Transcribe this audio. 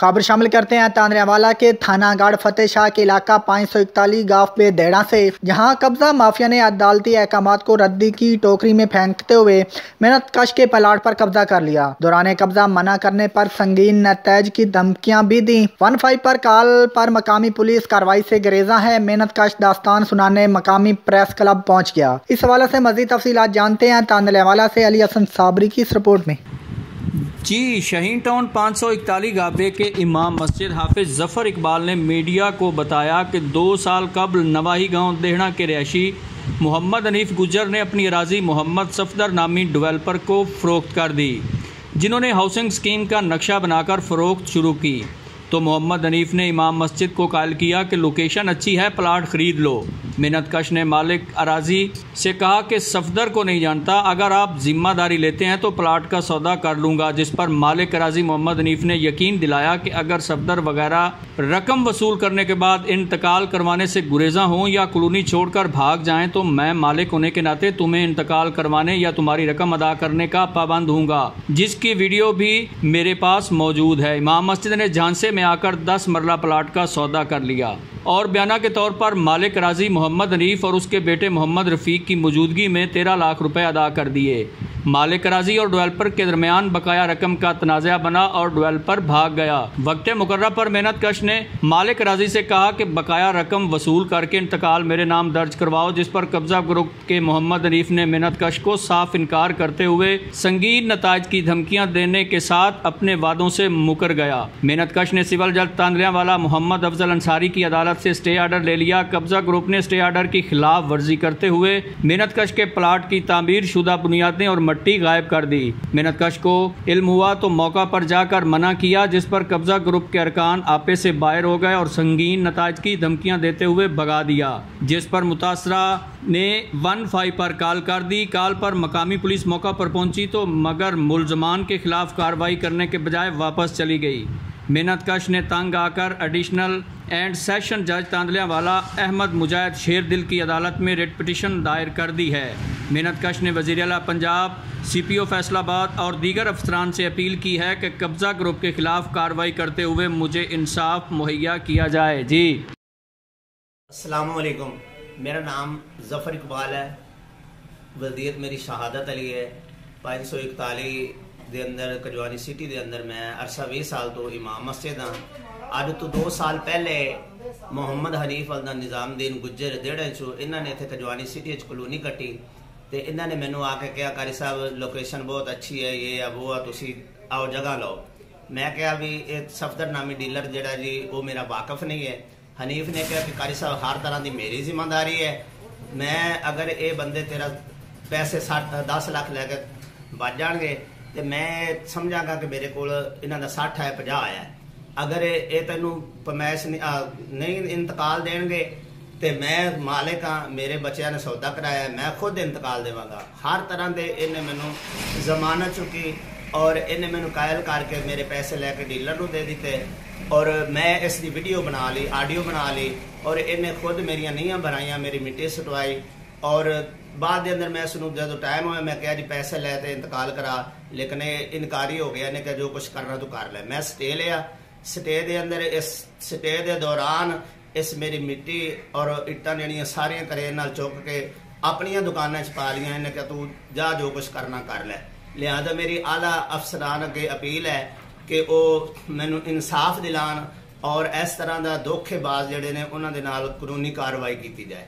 खबर शामिल करते हैं तांदरावाला के थाना गढ़ फतेह शाह के इलाका 541 गांव पे देड़ा से, जहां कब्जा माफिया ने अदालती अहकाम को रद्दी की टोकरी में फेंकते हुए मेहनत कश के प्लाट पर कब्जा कर लिया। दौरान कब्जा मना करने पर संगीन नतज की धमकियां भी दी। 15 पर कॉल पर मकामी पुलिस कार्रवाई से गरेजा है। मेहनत कश दास्तान सुनाने मकामी प्रेस क्लब पहुँच गया। इस हवाले से मजीद तफसीलात जानते हैं तांदरावाला से अली हसन साबरी की इस रिपोर्ट में। जी, शाहीन टाउन 541 गाबे के इमाम मस्जिद हाफिज जफ़र इकबाल ने मीडिया को बताया कि 2 साल कबल नवाही गांव देहड़ा के रहायशी मोहम्मद हनीफ गुजर ने अपनी अराजी मोहम्मद सफदर नामी डेवलपर को फ़रोख्त कर दी, जिन्होंने हाउसिंग स्कीम का नक्शा बनाकर फ़रोख्त शुरू की। तो मोहम्मद हनीफ ने इमाम मस्जिद को कायल किया कि लोकेशन अच्छी है, प्लाट ख़रीद लो। मेहनत कश ने मालिक अराजी से कहा कि सफदर को नहीं जानता, अगर आप जिम्मेदारी लेते हैं तो प्लाट का सौदा कर लूँगा, जिस पर मालिक अराजी मोहम्मद हनीफ ने यकीन दिलाया कि अगर सफदर वगैरह रकम वसूल करने के बाद इंतकाल करवाने से गुरेजा हों या कॉलोनी छोड़कर भाग जाएं तो मैं मालिक होने के नाते तुम्हें इंतकाल करवाने या तुम्हारी रकम अदा करने का पाबंद हूँगा, जिसकी वीडियो भी मेरे पास मौजूद है। इमाम मस्जिद ने झांसे में आकर 10 मरला प्लाट का सौदा कर लिया और बयाना के तौर पर मालिक राजी मोहम्मद हनीफ और उसके बेटे मोहम्मद रफ़ीक की मौजूदगी में 13 लाख रुपए अदा कर दिए। मालिक राजी और डेवलपर के दरमियान बकाया रकम का तनाज़ा बना और डेवलपर भाग गया। वक्त मुकर्रर पर मेहनत कश ने मालिक राजी से कहा कि बकाया रकम वसूल करके इंतकाल मेरे नाम दर्ज करवाओ, जिस पर कब्जा ग्रुप के मोहम्मद हनीफ ने मेहनत कश को साफ इनकार करते हुए संगीन नताज की धमकियां देने के साथ अपने वादों से मुकर गया। मेहनत कश ने सिविल जज तांदरावाला मोहम्मद अफजल अंसारी की अदालत से स्टे आर्डर ले लिया। कब्जा ग्रुप ने स्टे आर्डर की खिलाफ वर्जी करते हुए मेहनत कश के प्लाट की तामीर शुदा बुनियादें और मट्टी गायब कर दी। मेहनत कश को इल्म हुआ तो मौका पर जाकर मना किया, जिस पर कब्जा ग्रुप के अरकान आपे से बाहर हो गए और संगीन नताज की धमकियां देते हुए भगा दिया, जिस पर मुतासरा ने 15 पर कॉल कर दी। कॉल पर मकामी पुलिस मौका पर पहुंची तो मगर मुलजमान के खिलाफ कार्रवाई करने के बजाय वापस चली गई। मेहनत कश ने तंग आकर एडिशनल एंड सेशन जज तांदरावाला अहमद मुजाहिद शेरदिल की अदालत में रिट पिटीशन दायर कर दी है। मेहनत कश ने वज़ीर आला पंजाब, CPO फैसलाबाद और दीगर अफसरान से अपील की है कि कब्जा ग्रुप के खिलाफ कार्रवाई करते हुए मुझे इंसाफ मुहैया किया जाए। जी, अस्सलामु अलैकुम, मेरा नाम जफ़र इकबाल है। वज़ीयत मेरी शहादत अली है। 541 ਦੇ ਅੰਦਰ ਕਜਵਾਨੀ सिटी ਦੇ ਅੰਦਰ मैं अरसा 20 साल तो इमाम मस्जिद हाँ। अज तो 2 साल पहले मोहम्मद हनीफ अल दा निज़ामुद्दीन गुज्जर देड़े चो इन्होंने इतने कजवानी सिटी कॉलोनी कट्टी तो इन्होंने मैनू आके कहा कारी साहब लोकेशन बहुत अच्छी है, ये है वो है, तुसी आओ जगह लो। मैं कहा भी एक सफदर नामी डीलर जड़ा जी वो मेरा वाकफ नहीं है। हनीफ ने कहा कि कारी साहब हर तरह की मेरी जिम्मेदारी है, मैं अगर ये बंदे तेरा पैसे 10 लाख लैके बच जाएंगे तो मैं समझागा कि मेरे को इन्हों का 60 है 50 है। अगर ये तेनू पमैश नहीं इंतकाल देंगे तो मैं मालिक हाँ, मेरे बच्चों ने सौदा कराया, मैं खुद इंतकाल देवांगा। हर तरह के इन्हें मैनू जमानत चुकी और इन्हें मैनू कायल करके मेरे पैसे लैके डीलर को दे दिते और मैं इसकी वीडियो बना ली, ऑडियो बना ली और इन्हें खुद मेरिया नींह बनाइया, मेरी मिट्टी सटवाई और बाद के अंदर मैं उसनू जो टाइम होया मैं कहा जी पैसे लै तो इंतकाल करा, लेकिन इनकारी हो गया। इन्हें कहा जो कुछ करना तू कर ले। मैं स्टे लिया। स्टे के अंदर इस स्टे के दौरान इस मेरी मिट्टी और इट्टां जड़ियां सारियां करे नाल चुक के अपनी दुकाना च पा लिया। इन्हें कहा तू जा जो कुछ करना कर ले। लिहाजा मेरी आला अफसरान अगे अपील है कि वो मैनू इंसाफ दिलान और इस तरह का धोखेबाज जड़े ने उन्होंने नाल कानूनी कार्रवाई की जाए।